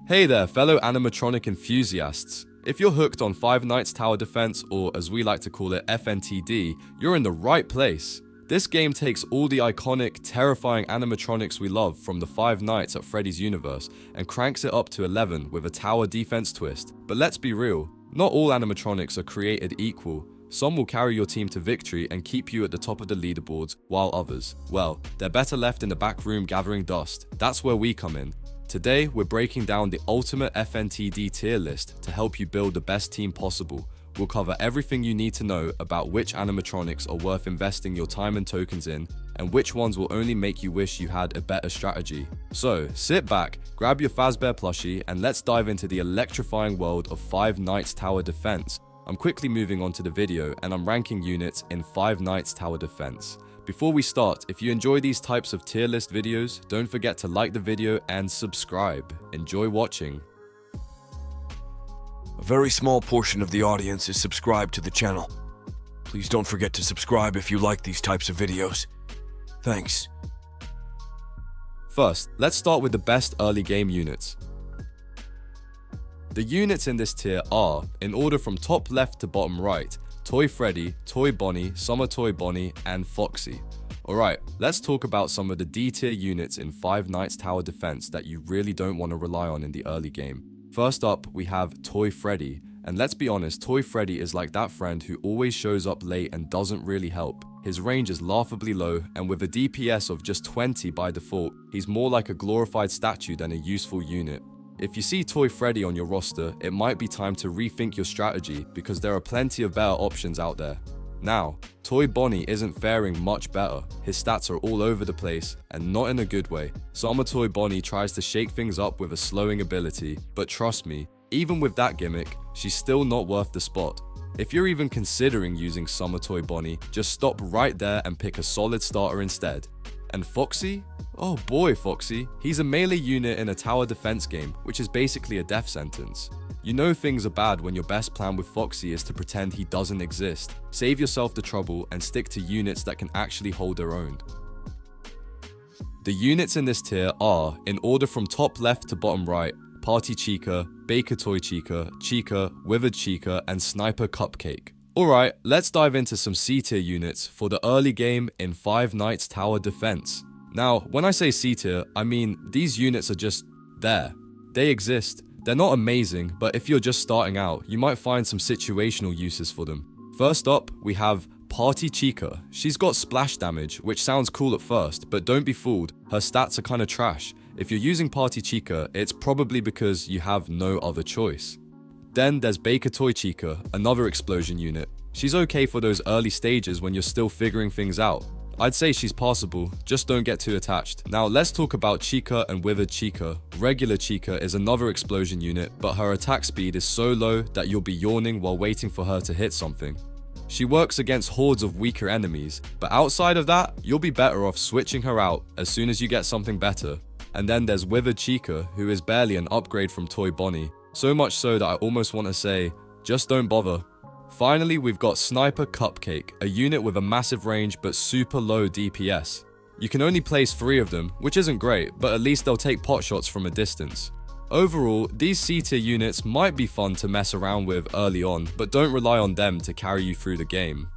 Hey there, fellow animatronic enthusiasts. If you're hooked on Five Nights Tower Defense, or as we like to call it, FNTD, you're in the right place. This game takes all the iconic, terrifying animatronics we love from the Five Nights at Freddy's universe and cranks it up to 11 with a tower defense twist. But let's be real, not all animatronics are created equal. Some will carry your team to victory and keep you at the top of the leaderboards, while others, well, they're better left in the back room gathering dust. That's where we come in. Today, we're breaking down the ultimate FNTD tier list to help you build the best team possible. We'll cover everything you need to know about which animatronics are worth investing your time and tokens in, and which ones will only make you wish you had a better strategy. So, sit back, grab your Fazbear plushie, and let's dive into the electrifying world of Five Nights Tower Defense. I'm quickly moving on to the video, and I'm ranking units in Five Nights Tower Defense. Before we start, if you enjoy these types of tier list videos, don't forget to like the video and subscribe. Enjoy watching. A very small portion of the audience is subscribed to the channel. Please don't forget to subscribe if you like these types of videos. Thanks. First, let's start with the best early game units. The units in this tier are, in order from top left to bottom right, Toy Freddy, Toy Bonnie, Summer Toy Bonnie, and Foxy. Alright, let's talk about some of the D tier units in Five Nights Tower Defense that you really don't want to rely on in the early game. First up, we have Toy Freddy, and let's be honest, Toy Freddy is like that friend who always shows up late and doesn't really help. His range is laughably low, and with a DPS of just 20 by default, he's more like a glorified statue than a useful unit. If you see Toy Freddy on your roster, it might be time to rethink your strategy because there are plenty of better options out there. Now, Toy Bonnie isn't faring much better. His stats are all over the place, and not in a good way. Summer Toy Bonnie tries to shake things up with a slowing ability, but trust me, even with that gimmick, she's still not worth the spot. If you're even considering using Summer Toy Bonnie, just stop right there and pick a solid starter instead. And Foxy? Oh boy, Foxy. He's a melee unit in a tower defense game, which is basically a death sentence. You know things are bad when your best plan with Foxy is to pretend he doesn't exist. Save yourself the trouble and stick to units that can actually hold their own. The units in this tier are, in order from top left to bottom right, Party Chica, Baker Toy Chica, Chica, Withered Chica, and Sniper Cupcake. Alright, let's dive into some C tier units for the early game in Five Nights Tower Defense. Now, when I say C tier, I mean these units are just there. They exist. They're not amazing, but if you're just starting out, you might find some situational uses for them. First up, we have Party Chica. She's got splash damage, which sounds cool at first, but don't be fooled, her stats are kinda trash. If you're using Party Chica, it's probably because you have no other choice. Then there's Baker Toy Chica, another explosion unit. She's okay for those early stages when you're still figuring things out. I'd say she's passable, just don't get too attached. Now let's talk about Chica and Withered Chica. Regular Chica is another explosion unit, but her attack speed is so low that you'll be yawning while waiting for her to hit something. She works against hordes of weaker enemies, but outside of that, you'll be better off switching her out as soon as you get something better. And then there's Withered Chica, who is barely an upgrade from Toy Bonnie. So much so that I almost want to say, just don't bother. Finally, we've got Sniper Cupcake, a unit with a massive range but super low DPS. You can only place 3 of them, which isn't great, but at least they'll take pot shots from a distance. Overall, these C tier units might be fun to mess around with early on, but don't rely on them to carry you through the game.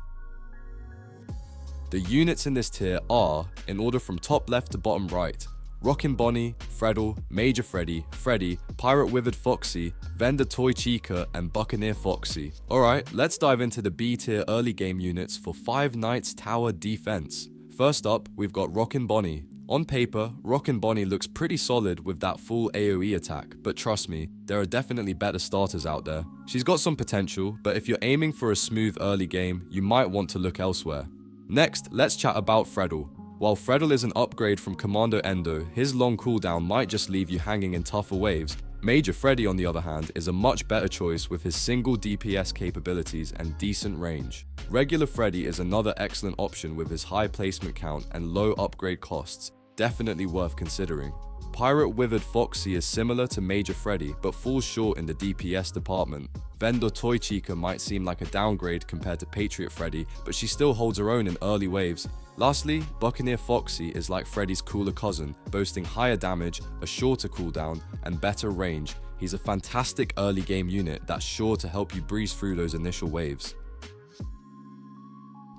The units in this tier are, in order from top left to bottom right, Rockin' Bonnie, Freddle, Major Freddy, Freddy, Pirate Withered Foxy, Vendor Toy Chica, and Buccaneer Foxy. Alright, let's dive into the B tier early game units for Five Nights Tower Defense. First up, we've got Rockin' Bonnie. On paper, Rockin' Bonnie looks pretty solid with that full AoE attack, but trust me, there are definitely better starters out there. She's got some potential, but if you're aiming for a smooth early game, you might want to look elsewhere. Next, let's chat about Freddle. While Freddle is an upgrade from Commando Endo, his long cooldown might just leave you hanging in tougher waves. Major Freddy, on the other hand, is a much better choice with his single DPS capabilities and decent range. Regular Freddy is another excellent option with his high placement count and low upgrade costs, definitely worth considering. Pirate Withered Foxy is similar to Major Freddy, but falls short in the DPS department. Vendor Toy Chica might seem like a downgrade compared to Patriot Freddy, but she still holds her own in early waves. Lastly, Buccaneer Foxy is like Freddy's cooler cousin, boasting higher damage, a shorter cooldown, and better range. He's a fantastic early game unit that's sure to help you breeze through those initial waves.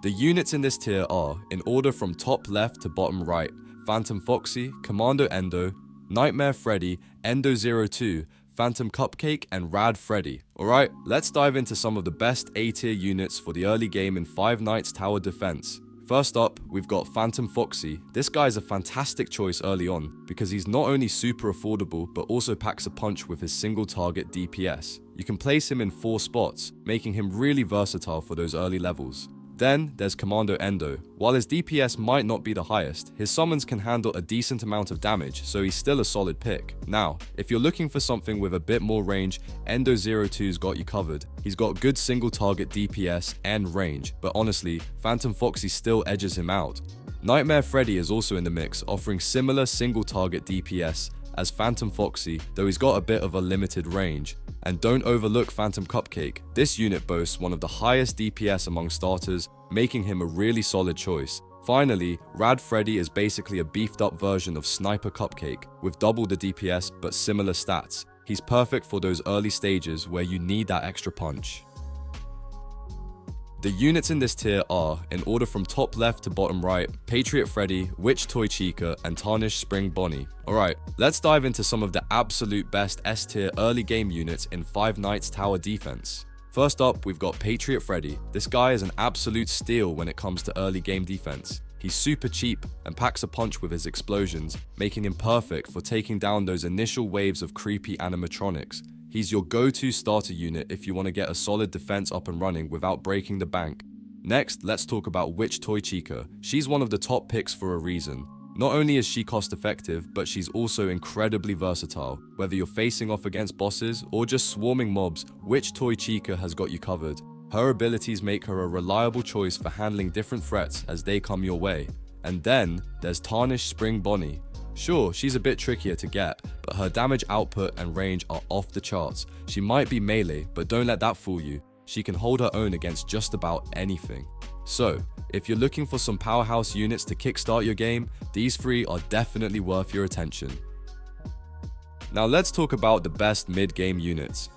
The units in this tier are, in order from top left to bottom right, Phantom Foxy, Commando Endo, Nightmare Freddy, Endo02, Phantom Cupcake, and Rad Freddy. Alright, let's dive into some of the best A tier units for the early game in Five Nights Tower Defense. First up, we've got Phantom Foxy. This guy is a fantastic choice early on because he's not only super affordable but also packs a punch with his single target DPS. You can place him in 4 spots, making him really versatile for those early levels. Then there's Commando Endo. While his DPS might not be the highest, his summons can handle a decent amount of damage, so he's still a solid pick. Now, if you're looking for something with a bit more range, Endo02's got you covered. He's got good single target DPS and range, but honestly, Phantom Foxy still edges him out. Nightmare Freddy is also in the mix, offering similar single target DPS as Phantom Foxy, though he's got a bit of a limited range. And don't overlook Phantom Cupcake. This unit boasts one of the highest DPS among starters, making him a really solid choice. Finally, Rad Freddy is basically a beefed up version of Sniper Cupcake, with double the DPS but similar stats. He's perfect for those early stages where you need that extra punch. The units in this tier are, in order from top left to bottom right, Patriot Freddy, Witch Toy Chica, and Tarnished Spring Bonnie. Alright, let's dive into some of the absolute best S tier early game units in Five Nights Tower Defense. First up, we've got Patriot Freddy. This guy is an absolute steal when it comes to early game defense. He's super cheap and packs a punch with his explosions, making him perfect for taking down those initial waves of creepy animatronics. He's your go-to starter unit if you want to get a solid defense up and running without breaking the bank. Next, let's talk about Witch Toy Chica. She's one of the top picks for a reason. Not only is she cost effective, but she's also incredibly versatile. Whether you're facing off against bosses or just swarming mobs, Witch Toy Chica has got you covered. Her abilities make her a reliable choice for handling different threats as they come your way. And then, there's Tarnished Spring Bonnie. Sure, she's a bit trickier to get, but her damage output and range are off the charts. She might be melee, but don't let that fool you. She can hold her own against just about anything. So, if you're looking for some powerhouse units to kickstart your game, these 3 are definitely worth your attention. Now let's talk about the best mid-game units.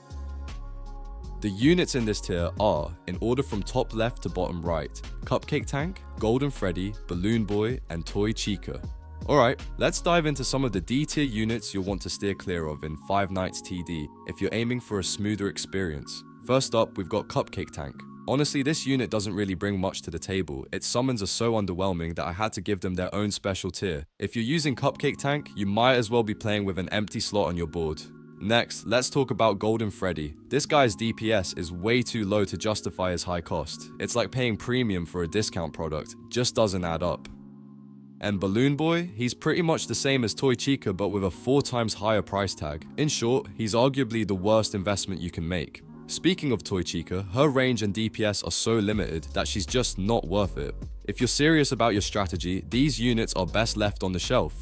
The units in this tier are, in order from top left to bottom right, Cupcake Tank, Golden Freddy, Balloon Boy, and Toy Chica. Alright, let's dive into some of the D tier units you'll want to steer clear of in Five Nights TD if you're aiming for a smoother experience. First up, we've got Cupcake Tank. Honestly, this unit doesn't really bring much to the table. Its summons are so underwhelming that I had to give them their own special tier. If you're using Cupcake Tank, you might as well be playing with an empty slot on your board. Next, let's talk about Golden Freddy. This guy's DPS is way too low to justify his high cost. It's like paying premium for a discount product, just doesn't add up. And Balloon Boy, he's pretty much the same as Toy Chica but with a 4 times higher price tag. In short, he's arguably the worst investment you can make. Speaking of Toy Chica, her range and DPS are so limited that she's just not worth it. If you're serious about your strategy, these units are best left on the shelf.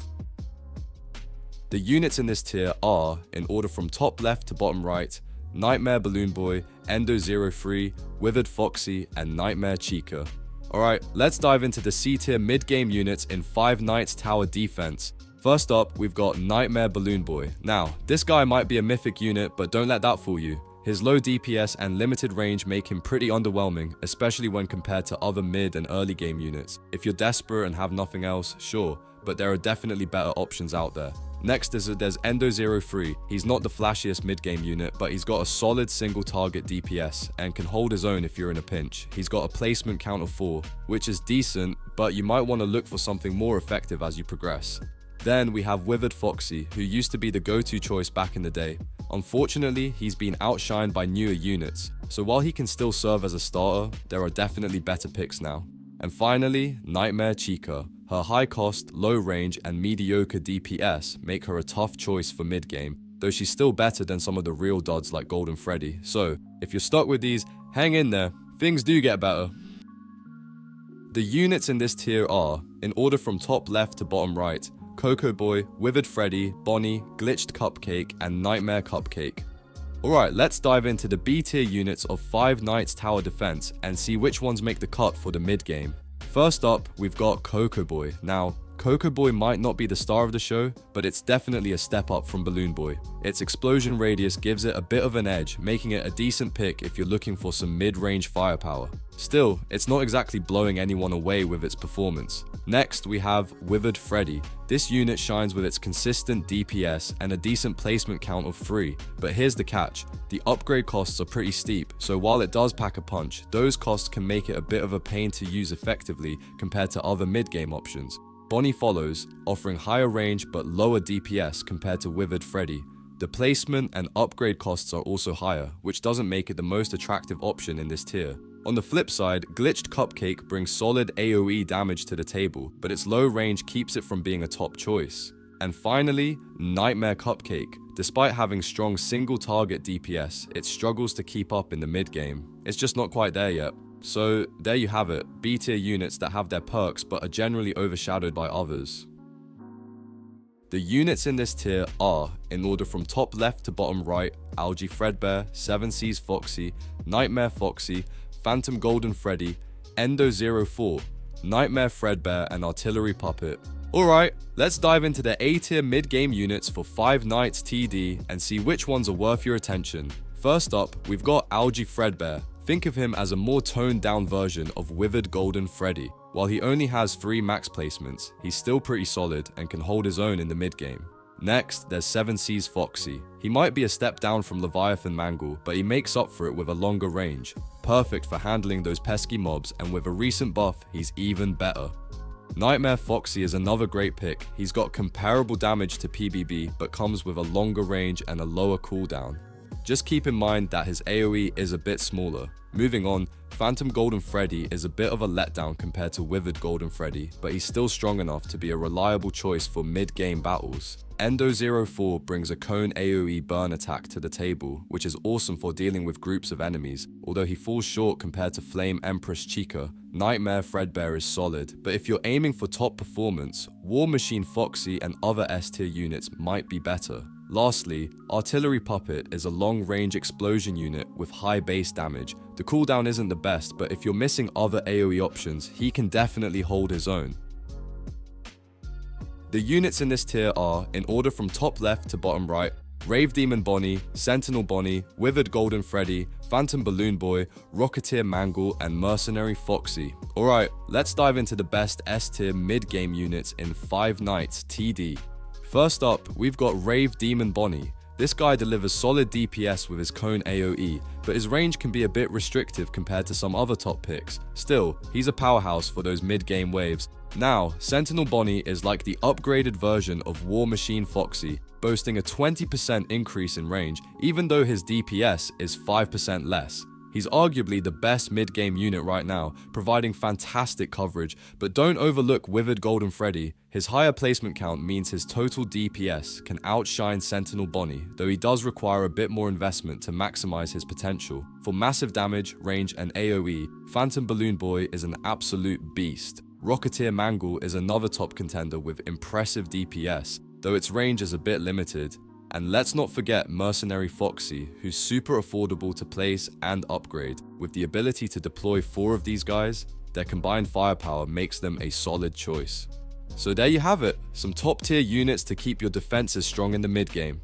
The units in this tier are, in order from top left to bottom right, Nightmare Balloon Boy, Endo03, Withered Foxy, and Nightmare Chica. Alright, let's dive into the C tier mid-game units in Five Nights Tower Defense. First up, we've got Nightmare Balloon Boy. Now, this guy might be a mythic unit, but don't let that fool you. His low DPS and limited range make him pretty underwhelming, especially when compared to other mid and early game units. If you're desperate and have nothing else, sure, but there are definitely better options out there. Next there's Endo03. He's not the flashiest mid-game unit, but he's got a solid single target DPS and can hold his own if you're in a pinch. He's got a placement count of 4, which is decent, but you might want to look for something more effective as you progress. Then we have Withered Foxy, who used to be the go-to choice back in the day. Unfortunately, he's been outshined by newer units, so while he can still serve as a starter, there are definitely better picks now. And finally, Nightmare Chica. Her high cost, low range, and mediocre DPS make her a tough choice for mid-game, though she's still better than some of the real duds like Golden Freddy. So, if you're stuck with these, hang in there, things do get better. The units in this tier are, in order from top left to bottom right, Cocoa Boy, Withered Freddy, Bonnie, Glitched Cupcake, and Nightmare Cupcake. Alright, let's dive into the B tier units of Five Nights Tower Defense and see which ones make the cut for the mid-game. First up, we've got Coco Boy. Now, Coco Boy might not be the star of the show, but it's definitely a step up from Balloon Boy. Its explosion radius gives it a bit of an edge, making it a decent pick if you're looking for some mid-range firepower. Still, it's not exactly blowing anyone away with its performance. Next, we have Withered Freddy. This unit shines with its consistent DPS and a decent placement count of 3, but here's the catch. The upgrade costs are pretty steep, so while it does pack a punch, those costs can make it a bit of a pain to use effectively compared to other mid-game options. Bonnie follows, offering higher range but lower DPS compared to Withered Freddy. The placement and upgrade costs are also higher, which doesn't make it the most attractive option in this tier. On the flip side, Glitched Cupcake brings solid AoE damage to the table, but its low range keeps it from being a top choice. And finally, Nightmare Cupcake. Despite having strong single target DPS, it struggles to keep up in the mid game. It's just not quite there yet. So there you have it, B tier units that have their perks but are generally overshadowed by others. The units in this tier are, in order from top left to bottom right, Algae Fredbear, 7 Seas Foxy, Nightmare Foxy, Phantom Golden Freddy, Endo 04, Nightmare Fredbear and Artillery Puppet. Alright, let's dive into the A tier mid-game units for 5 Nights TD and see which ones are worth your attention. First up, we've got Algae Fredbear. Think of him as a more toned down version of Withered Golden Freddy. While he only has 3 max placements, he's still pretty solid and can hold his own in the mid game. Next, there's 7 Seas Foxy. He might be a step down from Leviathan Mangle, but he makes up for it with a longer range. Perfect for handling those pesky mobs, and with a recent buff, he's even better. Nightmare Foxy is another great pick. He's got comparable damage to PBB, but comes with a longer range and a lower cooldown. Just keep in mind that his AoE is a bit smaller. Moving on, Phantom Golden Freddy is a bit of a letdown compared to Withered Golden Freddy, but he's still strong enough to be a reliable choice for mid-game battles. Endo 04 brings a cone AoE burn attack to the table, which is awesome for dealing with groups of enemies, although he falls short compared to Flame Empress Chica. Nightmare Fredbear is solid, but if you're aiming for top performance, War Machine Foxy and other S tier units might be better. Lastly, Artillery Puppet is a long-range explosion unit with high base damage. The cooldown isn't the best, but if you're missing other AoE options, he can definitely hold his own. The units in this tier are, in order from top left to bottom right, Rave Demon Bonnie, Sentinel Bonnie, Withered Golden Freddy, Phantom Balloon Boy, Rocketeer Mangle, and Mercenary Foxy. Alright, let's dive into the best S tier mid-game units in 5 Nights TD. First up, we've got Rave Demon Bonnie. This guy delivers solid DPS with his cone AoE, but his range can be a bit restrictive compared to some other top picks. Still, he's a powerhouse for those mid-game waves. Now, Sentinel Bonnie is like the upgraded version of War Machine Foxy, boasting a 20% increase in range, even though his DPS is 5% less. He's arguably the best mid-game unit right now, providing fantastic coverage, but don't overlook Withered Golden Freddy. His higher placement count means his total DPS can outshine Sentinel Bonnie, though he does require a bit more investment to maximize his potential. For massive damage, range, and AoE, Phantom Balloon Boy is an absolute beast. Rocketeer Mangle is another top contender with impressive DPS, though its range is a bit limited. And let's not forget Mercenary Foxy, who's super affordable to place and upgrade. With the ability to deploy 4 of these guys, their combined firepower makes them a solid choice. So there you have it, some top tier units to keep your defenses strong in the mid game.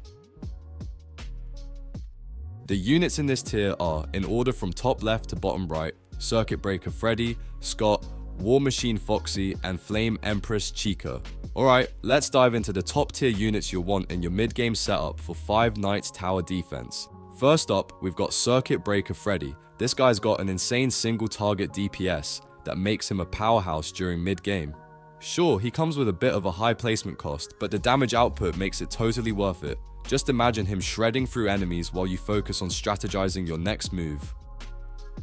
The units in this tier are, in order from top left to bottom right, Circuit Breaker Freddy, Scott, War Machine Foxy, and Flame Empress Chica. Alright, let's dive into the top tier units you'll want in your mid-game setup for 5 Nights Tower Defense. First up, we've got Circuit Breaker Freddy. This guy's got an insane single target DPS that makes him a powerhouse during mid-game. Sure, he comes with a bit of a high placement cost, but the damage output makes it totally worth it. Just imagine him shredding through enemies while you focus on strategizing your next move.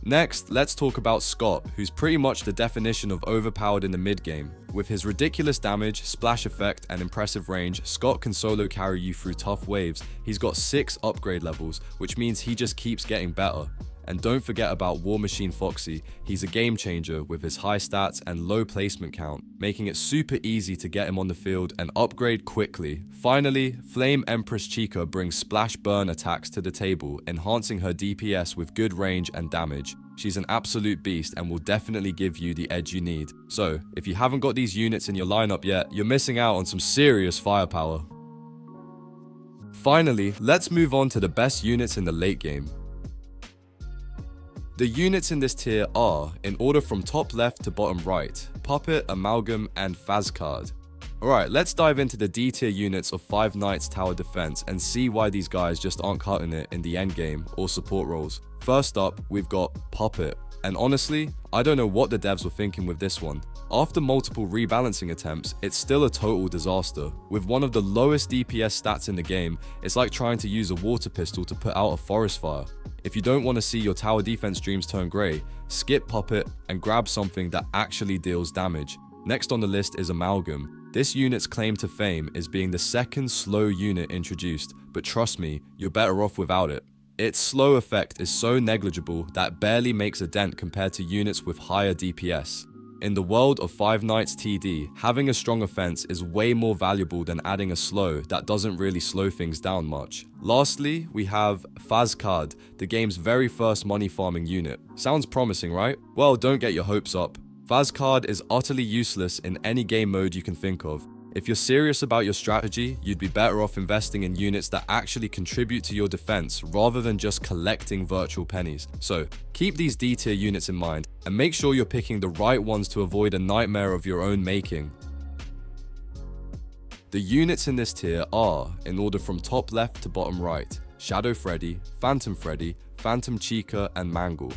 Next, let's talk about Scott, who's pretty much the definition of overpowered in the mid-game. With his ridiculous damage, splash effect, and impressive range, Scott can solo carry you through tough waves. He's got 6 upgrade levels, which means he just keeps getting better. And don't forget about War Machine Foxy. He's a game changer with his high stats and low placement count, making it super easy to get him on the field and upgrade quickly. Finally, Flame Empress Chica brings splash burn attacks to the table, enhancing her DPS with good range and damage. She's an absolute beast and will definitely give you the edge you need. So, if you haven't got these units in your lineup yet, you're missing out on some serious firepower. Finally, let's move on to the best units in the late game. The units in this tier are, in order from top left to bottom right, Puppet, Amalgam, and Fazcard. Alright, let's dive into the D tier units of Five Nights Tower Defense and see why these guys just aren't cutting it in the endgame or support roles. First up, we've got Puppet. And honestly, I don't know what the devs were thinking with this one. After multiple rebalancing attempts, it's still a total disaster. With one of the lowest DPS stats in the game, it's like trying to use a water pistol to put out a forest fire. If you don't want to see your tower defense dreams turn grey, skip Puppet and grab something that actually deals damage. Next on the list is Amalgam. This unit's claim to fame is being the second slow unit introduced, but trust me, you're better off without it. Its slow effect is so negligible that it barely makes a dent compared to units with higher DPS. In the world of Five Nights TD, having a strong offense is way more valuable than adding a slow that doesn't really slow things down much. Lastly, we have Fazcard, the game's very first money farming unit. Sounds promising, right? Well, don't get your hopes up. Fazcard is utterly useless in any game mode you can think of. If you're serious about your strategy, you'd be better off investing in units that actually contribute to your defense rather than just collecting virtual pennies. So, keep these D tier units in mind and make sure you're picking the right ones to avoid a nightmare of your own making. The units in this tier are, in order from top left to bottom right, Shadow Freddy, Phantom Chica, and Mangle.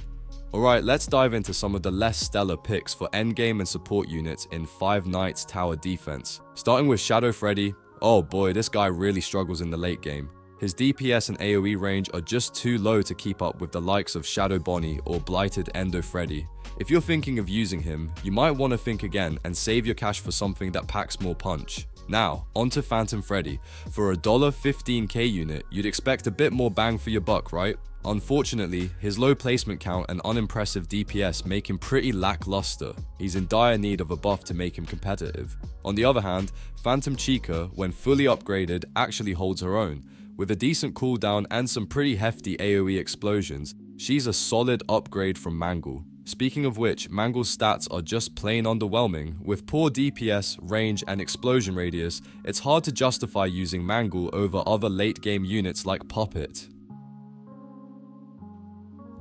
Alright, let's dive into some of the less stellar picks for endgame and support units in Five Nights Tower Defense. Starting with Shadow Freddy, oh boy, this guy really struggles in the late game. His DPS and AoE range are just too low to keep up with the likes of Shadow Bonnie or Blighted Endo Freddy. If you're thinking of using him, you might want to think again and save your cash for something that packs more punch. Now, onto Phantom Freddy. For a $15k unit, you'd expect a bit more bang for your buck, right? Unfortunately, his low placement count and unimpressive DPS make him pretty lackluster. He's in dire need of a buff to make him competitive. On the other hand, Phantom Chica, when fully upgraded, actually holds her own. With a decent cooldown and some pretty hefty AoE explosions, she's a solid upgrade from Mangle. Speaking of which, Mangle's stats are just plain underwhelming. With poor DPS, range, and explosion radius, it's hard to justify using Mangle over other late game units like Puppet.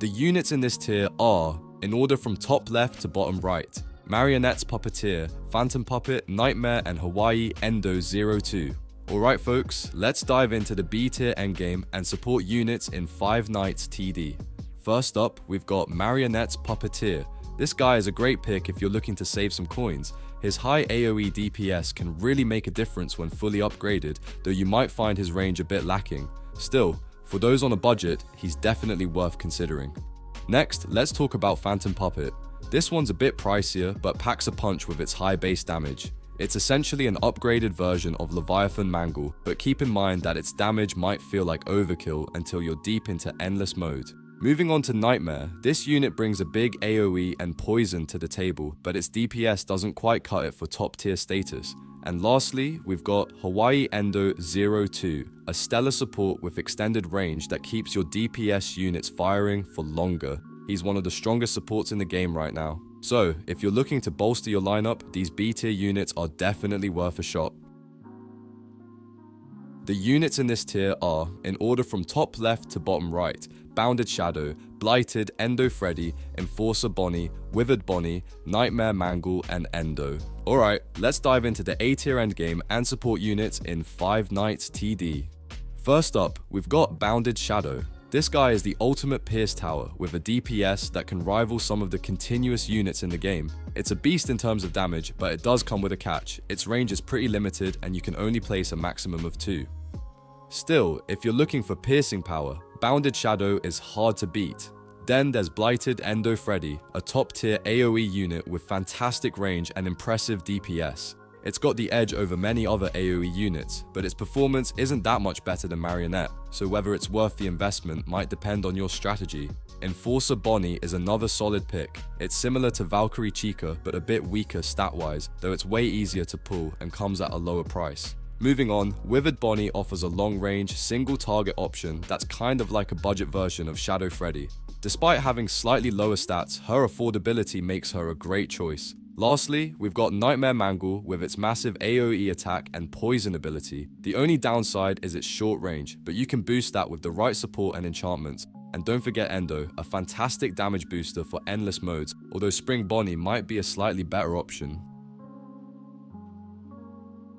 The units in this tier are, in order from top left to bottom right, Marionette's Puppeteer, Phantom Puppet, Nightmare, and Hawaii Endo 02. Alright folks, let's dive into the B tier endgame and support units in Five Nights TD. First up, we've got Marionette's Puppeteer. This guy is a great pick if you're looking to save some coins. His high AoE DPS can really make a difference when fully upgraded, though you might find his range a bit lacking. Still, for those on a budget, he's definitely worth considering. Next, let's talk about Phantom Puppet. This one's a bit pricier, but packs a punch with its high base damage. It's essentially an upgraded version of Leviathan Mangle, but keep in mind that its damage might feel like overkill until you're deep into endless mode. Moving on to Nightmare, this unit brings a big AoE and poison to the table, but its DPS doesn't quite cut it for top tier status. And lastly, we've got Hawaii Endo 02, a stellar support with extended range that keeps your DPS units firing for longer. He's one of the strongest supports in the game right now. So, if you're looking to bolster your lineup, these B tier units are definitely worth a shot. The units in this tier are, in order from top left to bottom right, Bounded Shadow, Blighted Endo Freddy, Enforcer Bonnie, Withered Bonnie, Nightmare Mangle, and Endo. Alright, let's dive into the A tier endgame and support units in Five Nights TD. First up, we've got Bounded Shadow. This guy is the ultimate pierce tower with a DPS that can rival some of the continuous units in the game. It's a beast in terms of damage, but it does come with a catch. Its range is pretty limited and you can only place a maximum of 2. Still, if you're looking for piercing power, Bounded Shadow is hard to beat. Then there's Blighted Endo Freddy, a top tier AoE unit with fantastic range and impressive DPS. It's got the edge over many other AoE units, but its performance isn't that much better than Marionette, so whether it's worth the investment might depend on your strategy. Enforcer Bonnie is another solid pick. It's similar to Valkyrie Chica, but a bit weaker stat-wise, though it's way easier to pull and comes at a lower price. Moving on, Withered Bonnie offers a long-range, single-target option that's kind of like a budget version of Shadow Freddy. Despite having slightly lower stats, her affordability makes her a great choice. Lastly, we've got Nightmare Mangle with its massive AoE attack and poison ability. The only downside is its short range, but you can boost that with the right support and enchantments. And don't forget Endo, a fantastic damage booster for endless modes, although Spring Bonnie might be a slightly better option.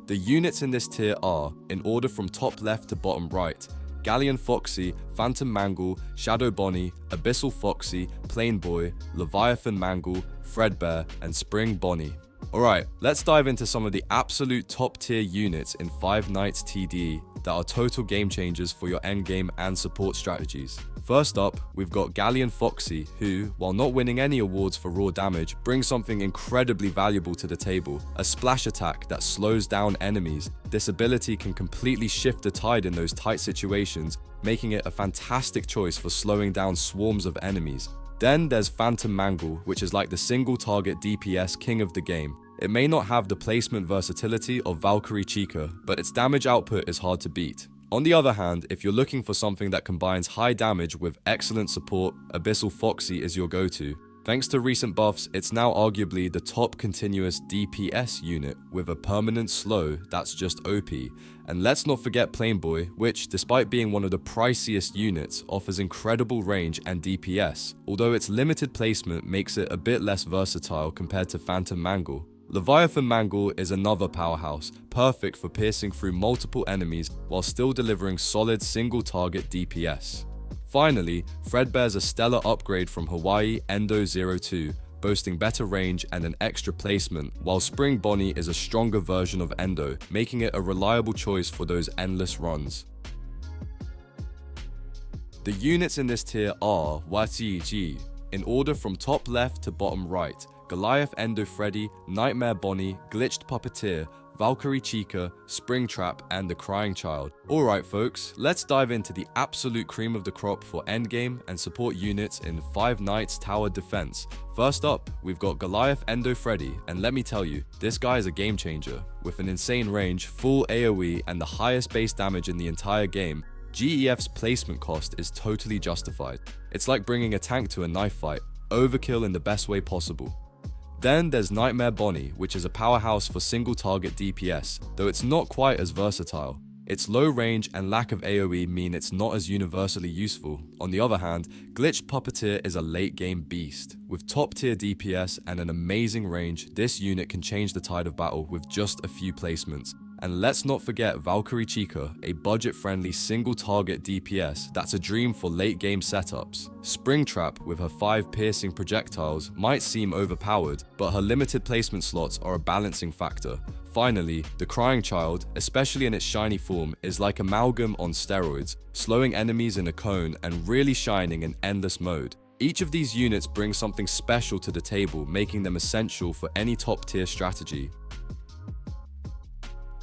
The units in this tier are, in order from top left to bottom right, Galleon Foxy, Phantom Mangle, Shadow Bonnie, Abyssal Foxy, Plain Boy, Leviathan Mangle, Fredbear, and Spring Bonnie. Alright, let's dive into some of the absolute top tier units in Five Nights TD that are total game changers for your endgame and support strategies. First up, we've got Galleon Foxy, who, while not winning any awards for raw damage, brings something incredibly valuable to the table, a splash attack that slows down enemies. This ability can completely shift the tide in those tight situations, making it a fantastic choice for slowing down swarms of enemies. Then there's Phantom Mangle, which is like the single target DPS king of the game. It may not have the placement versatility of Valkyrie Chica, but its damage output is hard to beat. On the other hand, if you're looking for something that combines high damage with excellent support, Abyssal Foxy is your go-to. Thanks to recent buffs, it's now arguably the top continuous DPS unit with a permanent slow that's just OP. And let's not forget Plain Boy, which, despite being one of the priciest units, offers incredible range and DPS, although its limited placement makes it a bit less versatile compared to Phantom Mangle. Leviathan Mangle is another powerhouse, perfect for piercing through multiple enemies while still delivering solid single-target DPS. Finally, Fredbear's a stellar upgrade from Hawaii Endo 02, boasting better range and an extra placement, while Spring Bonnie is a stronger version of Endo, making it a reliable choice for those endless runs. The units in this tier are Watiji, in order from top left to bottom right. Goliath Endo Freddy, Nightmare Bonnie, Glitched Puppeteer, Valkyrie Chica, Springtrap, and the Crying Child. Alright folks, let's dive into the absolute cream of the crop for endgame and support units in Five Nights Tower Defense. First up, we've got Goliath Endo Freddy, and let me tell you, this guy is a game changer. With an insane range, full AoE, and the highest base damage in the entire game, GEF's placement cost is totally justified. It's like bringing a tank to a knife fight, overkill in the best way possible. Then there's Nightmare Bonnie, which is a powerhouse for single target DPS, though it's not quite as versatile. Its low range and lack of AoE mean it's not as universally useful. On the other hand, Glitched Puppeteer is a late game beast. With top tier DPS and an amazing range, this unit can change the tide of battle with just a few placements. And let's not forget Valkyrie Chica, a budget-friendly single-target DPS that's a dream for late-game setups. Springtrap, with her 5 piercing projectiles, might seem overpowered, but her limited placement slots are a balancing factor. Finally, the Crying Child, especially in its shiny form, is like amalgam on steroids, slowing enemies in a cone and really shining in endless mode. Each of these units brings something special to the table, making them essential for any top-tier strategy.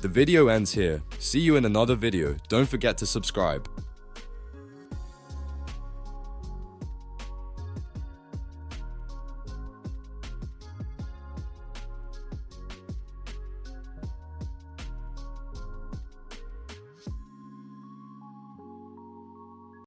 The video ends here. See you in another video. Don't forget to subscribe.